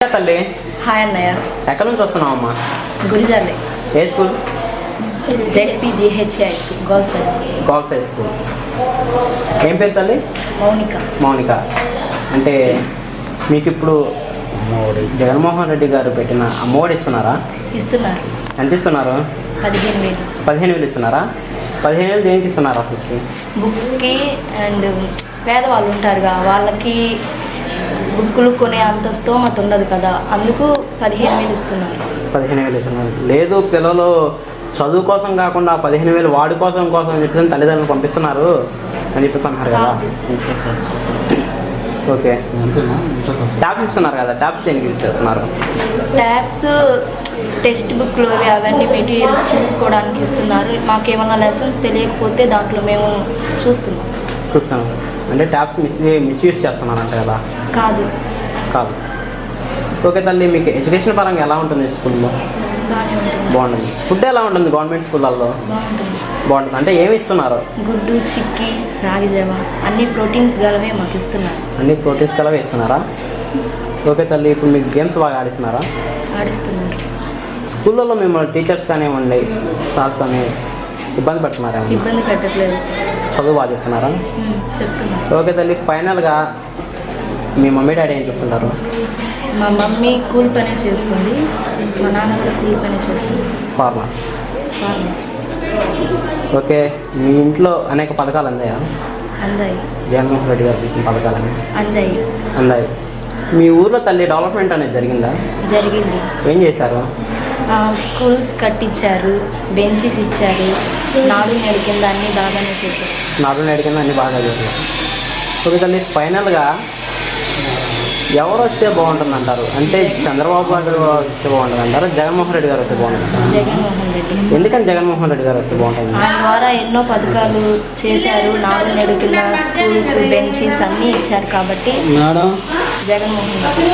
తల్లి హాయ్ అన్నయ్య. ఎక్కడి నుంచి వస్తున్నావమ్మా? గురిజాలే. ఏ school? ZPGHI girls high school. Girls high school. ఏం పేరు తల్లి? మౌనిక. మౌనిక. అంటే మీకు ఇప్పుడు జగన్మోహన్ రెడ్డి గారు పెట్టిన అమ్మఒడి ఇస్తున్నారా? ఇస్తున్నారు. ఎంత ఇస్తున్నారు? 15,000. 15,000 ఇస్తున్నారా? 15,000 దేనికి ఇస్తున్నారు అసలు? బుక్స్కి అండ్ పేదవాళ్ళు ఉంటారుగా వాళ్ళకి బుక్కులు కొనే అంత స్తోమత ఉండదు కదా, అందుకు 15,000 ఇస్తున్నారు. 15,000 ఇస్తున్నారు. లేదు పిల్లలు చదువు కోసం కాకుండా 15,000 వాడి కోసం అని చెప్పేసి తల్లిదండ్రులు పంపిస్తున్నారు అని చెప్పేసి అన్నారు కదా. ఓకే, ట్యాబ్స్ ఇస్తున్నారు కదా, ట్యాబ్స్ దేనికి ఇస్తున్నారు? ట్యాబ్స్ టెక్స్ట్ బుక్లు అవన్నీ మెటీరియల్స్ చూసుకోవడానికి ఇస్తున్నారు. మాకేమన్నా లెసన్స్ తెలియకపోతే దాంట్లో మేము చూస్తున్నాం. అంటే ట్యాబ్స్ మిస్యూజ్ చేస్తున్నారంట కదా? కాదు. ఓకే తల్లి, మీకు ఎడ్యుకేషన్ పరంగా ఎలా ఉంటుంది స్కూల్లో? బాగుంటుంది. ఫుడ్ ఎలా ఉంటుంది గవర్నమెంట్ స్కూళ్ళల్లో? బాగుంటుంది. అంటే ఏమి ఇస్తున్నారు? గుడ్డు, చిక్కీ, రాగి జావ అన్ని ప్రోటీన్స్ గలవే మాకు ఇస్తున్నారు. అన్ని ప్రోటీన్స్ గలవే ఇస్తున్నారా? ఓకే తల్లి, ఇప్పుడు మీకు గేమ్స్ బాగా ఆడిస్తున్నారు. స్కూళ్ళల్లో మిమ్మల్ని టీచర్స్ కానివ్వండి, స్టాఫ్స్ కానీ ఇబ్బంది పెడుతున్నారా? ఇబ్బంది పెట్టట్లేదు. చదువు బాగా చెప్తున్నారా? చెప్తున్నారు. ఓకే తల్లి, ఫైనల్గా మీ మమ్మీ డాడీ ఏం చేస్తుంటారు? మా మమ్మీ కూలి పనే చేస్తుంది, మా నాన్న కూడా కూలి పనే చేస్తుంది. ఫార్మర్స్. ఓకే, మీ ఇంట్లో అనేక పథకాలు అందాయా? అందాయి. జగన్మోహన్ రెడ్డి గారు తీసిన పథకాలని అందాయి. మీ ఊర్లో తల్లి డెవలప్మెంట్ అనేది జరిగిందా? జరిగింది. ఏం చేశారు? స్కూల్స్ కట్టించారు, బెంచెస్ ఇచ్చారు, నాడు నేడు కింద అన్నీ బాగానే చేశారు. నాడు నేడు కింద అన్నీ బాగా చేశారు. ఓకే తల్లి, ఫైనల్గా ఎవరు వస్తే బాగుంటుంది అంటారు? అంటే చంద్రబాబు గారు వస్తే బాగుంటుంది అంటారు, జగన్మోహన్ రెడ్డి గారు వస్తే బాగుంటుంది? జగన్మోహన్ రెడ్డి. ఎందుకని జగన్మోహన్ రెడ్డి గారు వస్తే బాగుంటుంది? ఆయన ద్వారా ఎన్నో పథకాలు చేశారు, నాడు నేడు కింద స్కూల్స్, బెంచెస్ అన్నీ ఇచ్చారు కాబట్టి జగన్మోహన్ రెడ్డి.